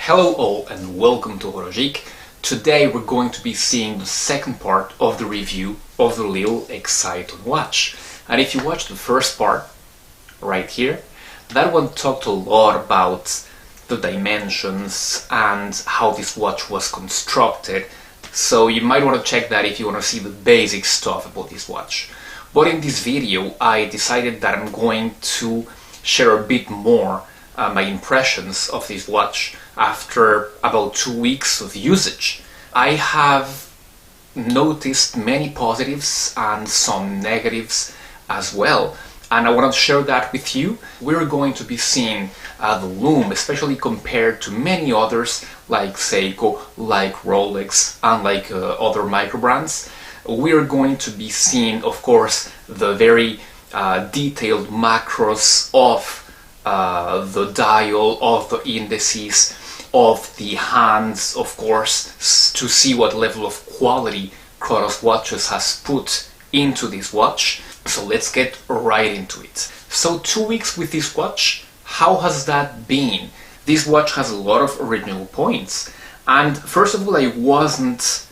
Hello all and welcome to Horologique. Today we're going to be seeing the second part of the review of the little Exciton watch. And if you watched the first part, right here, that one talked a lot about the dimensions and how this watch was constructed. So you might want to check that if you want to see the basic stuff about this watch. But in this video I decided that I'm going to share a bit more my impressions of this watch after about 2 weeks of usage. I have noticed many positives and some negatives as well, and I want to share that with you. We're going to be seeing the lume, especially compared to many others like Seiko, like Rolex, and like other micro brands. We're going to be seeing, of course, the very detailed macros of the dial, of the indices, of the hands, of course, to see what level of quality Chronos Watches has put into this watch. So let's get right into it. So 2 weeks with this watch, how has that been? This watch has a lot of original points, and first of all, I wasn't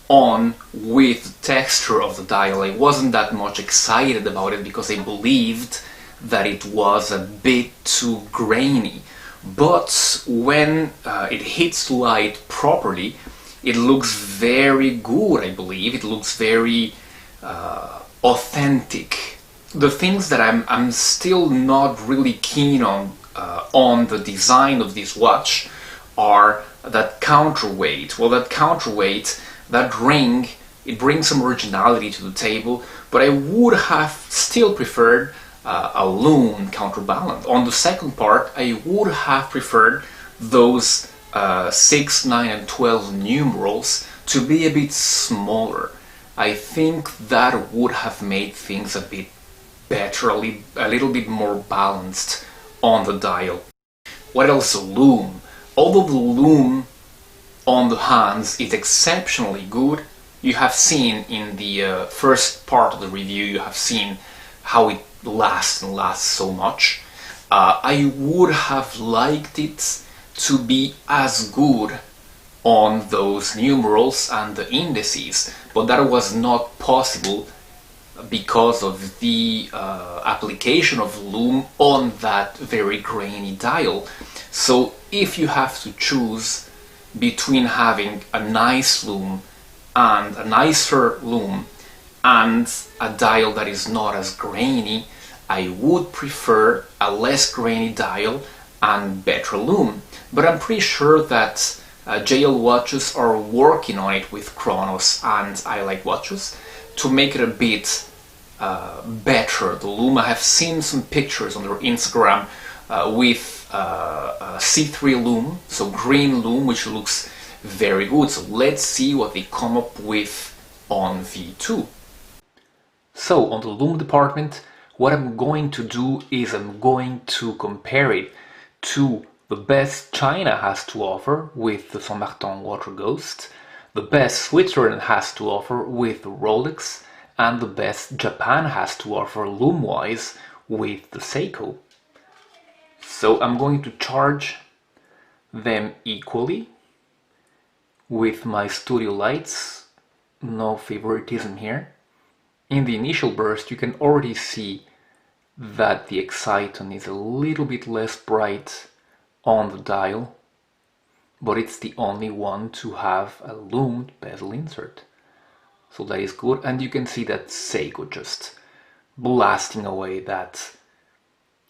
on with the texture of the dial. I wasn't that much excited about it because I believed that it was a bit too grainy. But when it hits light properly, it looks very good, I believe. It looks very authentic. The things that I'm still not really keen on the design of this watch are that counterweight. Well, that counterweight, that ring, it brings some originality to the table, but I would have still preferred a lume counterbalance. On the second part, I would have preferred those 6, 9 and 12 numerals to be a bit smaller. I think that would have made things a bit better, a little bit more balanced on the dial. What else? The lume. Although the lume on the hands is exceptionally good, you have seen in the first part of the review, you have seen how it lasts and lasts so much. I would have liked it to be as good on those numerals and the indices, but that was not possible because of the application of lume on that very grainy dial. So if you have to choose between having a nice lume and a nicer lume and a dial that is not as grainy, I would prefer a less grainy dial and better lume. But I'm pretty sure that JL Watches are working on it with Chronos and I Like Watches to make it a bit better, the lume. I have seen some pictures on their Instagram with C3 lume, so green lume, which looks very good. So let's see what they come up with on V2. So on the lume department, what I'm going to do is I'm going to compare it to the best China has to offer with the Saint Martin Water Ghost, the best Switzerland has to offer with the Rolex, and the best Japan has to offer lume-wise with the Seiko. So I'm going to charge them equally with my studio lights, no favoritism here. In the initial burst you can already see that the Exciton is a little bit less bright on the dial, but it's the only one to have a lumed bezel insert. So that is good, and you can see that Seiko just blasting away that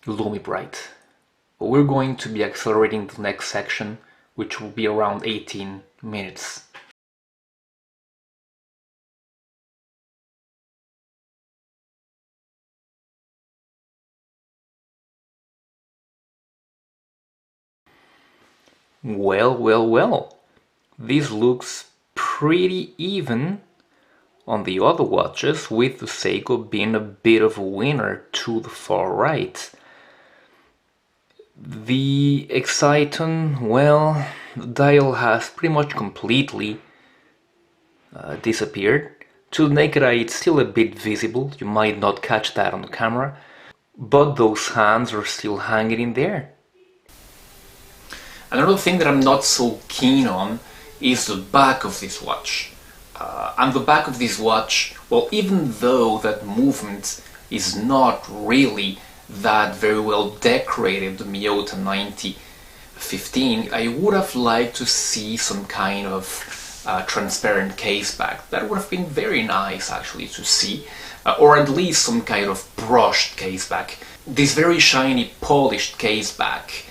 lume bright. But we're going to be accelerating the next section, which will be around 18 minutes. Well, this looks pretty even on the other watches, with the Seiko being a bit of a winner to the far right. The Exciton, well, the dial has pretty much completely disappeared. To the naked eye it's still a bit visible, you might not catch that on the camera, but those hands are still hanging in there. Another thing that I'm not so keen on is the back of this watch. And the back of this watch, well, even though that movement is not really that very well decorated, the Miyota 9015, I would have liked to see some kind of transparent case back. That would have been very nice actually to see, or at least some kind of brushed case back. This very shiny polished case back,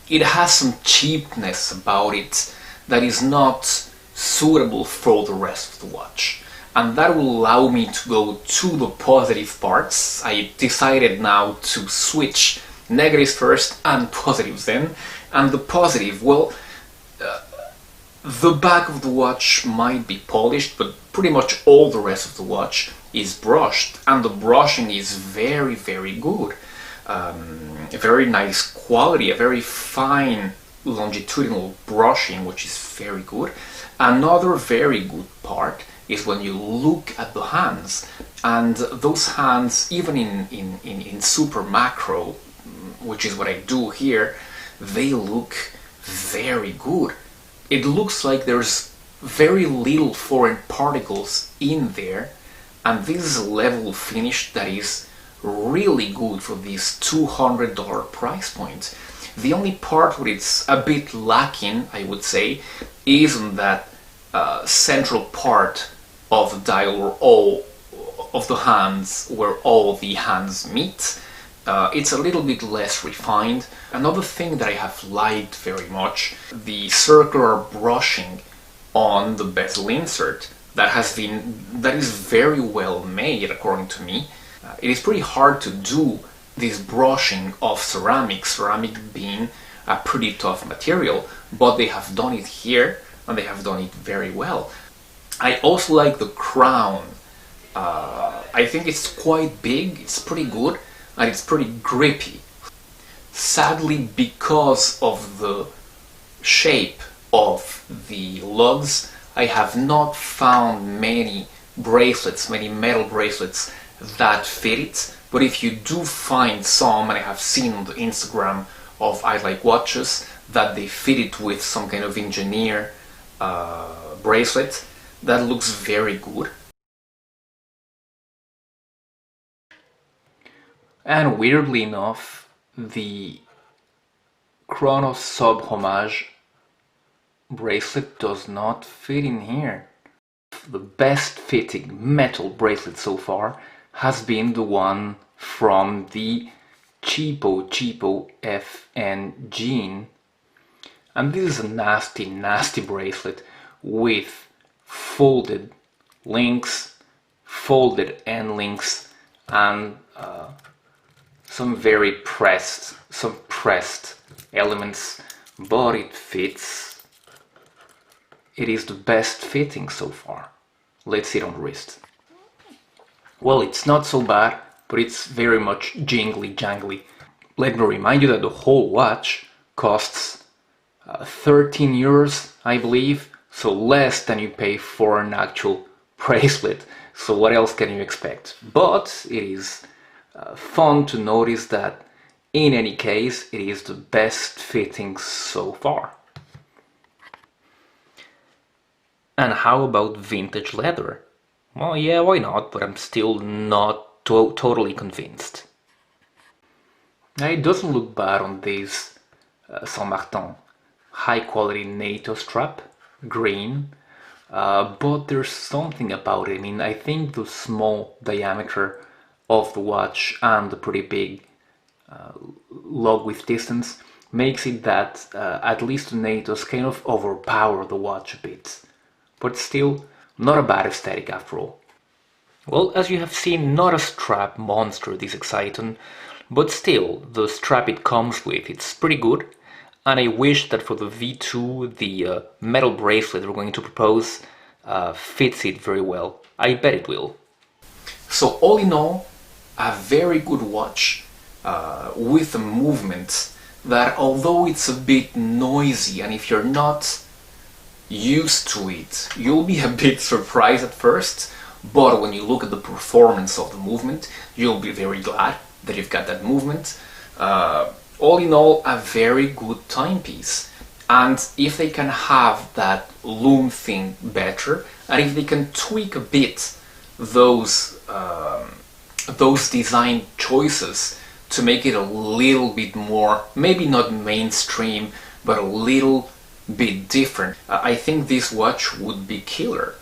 it has some cheapness about it that is not suitable for the rest of the watch, and that will allow me to go to the positive parts. I decided now to switch negatives first and positives then. And the positive, well, the back of the watch might be polished, but pretty much all the rest of the watch is brushed, and the brushing is very, very good. A very nice quality, a very fine longitudinal brushing, which is very good. Another very good part is when you look at the hands, and those hands, even in super macro, which is what I do here, they look very good. It looks like there's very little foreign particles in there, and this is a level of finish that is really good for this $200 price point. The only part where it's a bit lacking, I would say, is on that central part of the dial where all of the hands, where all the hands meet. It's a little bit less refined. Another thing that I have liked very much, the circular brushing on the bezel insert. That is very well made, according to me. It is pretty hard to do this brushing of ceramic being a pretty tough material, but they have done it here, and they have done it very well. I also like the crown. I think it's quite big, it's pretty good, and it's pretty grippy. Sadly, because of the shape of the lugs, I have not found many bracelets, many metal bracelets that fit it. But if you do find some, and I have seen on the Instagram of I Like Watches that they fit it with some kind of engineer bracelet, that looks very good. And weirdly enough, the Chronos Sub Homage bracelet does not fit in here. The best fitting metal bracelet so far has been the one from the Cheapo FN Jean, and this is a nasty bracelet with folded links, folded end links, and some pressed elements, but it fits. It is the best fitting so far. Let's see it on the wrist. Well, it's not so bad, but it's very much jangly. Let me remind you that the whole watch costs 13 euros, I believe, so less than you pay for an actual bracelet. So what else can you expect? But it is fun to notice that in any case, it is the best fitting so far. And how about vintage leather? Well, yeah, why not, but I'm still not totally convinced. It doesn't look bad on this Saint Martin high quality NATO strap, green, but there's something about it. I mean, I think the small diameter of the watch and the pretty big lug width distance makes it that at least the NATOs kind of overpower the watch a bit. But still, not a bad aesthetic after all. Well, as you have seen, not a strap monster, this Exciton, but still, the strap it comes with, it's pretty good, and I wish that for the V2, the metal bracelet we're going to propose fits it very well. I bet it will. So all in all, a very good watch with a movement that, although it's a bit noisy, and if you're not used to it, you'll be a bit surprised at first, but when you look at the performance of the movement, you'll be very glad that you've got that movement. all in all, a very good timepiece. And if they can have that lume thing better, and if they can tweak a bit those design choices to make it a little bit more, maybe not mainstream, but a little bit different, I think this watch would be killer.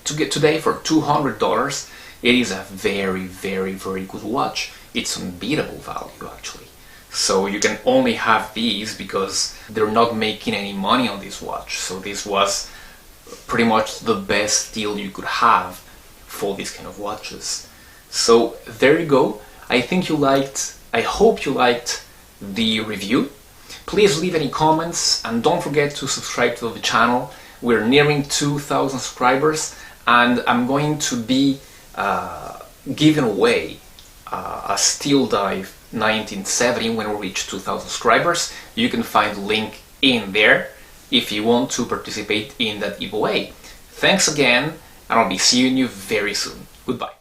To get today for $200, it is a very, very, very good watch. It's unbeatable value, actually. So you can only have these because they're not making any money on this watch. So this was pretty much the best deal you could have for these kind of watches. So there you go. I hope you liked the review. Please leave any comments and don't forget to subscribe to the channel. We're nearing 2,000 subscribers and I'm going to be giving away a Steel Dive 1970 when we reach 2,000 subscribers. You can find the link in there if you want to participate in that giveaway. Thanks again, and I'll be seeing you very soon. Goodbye.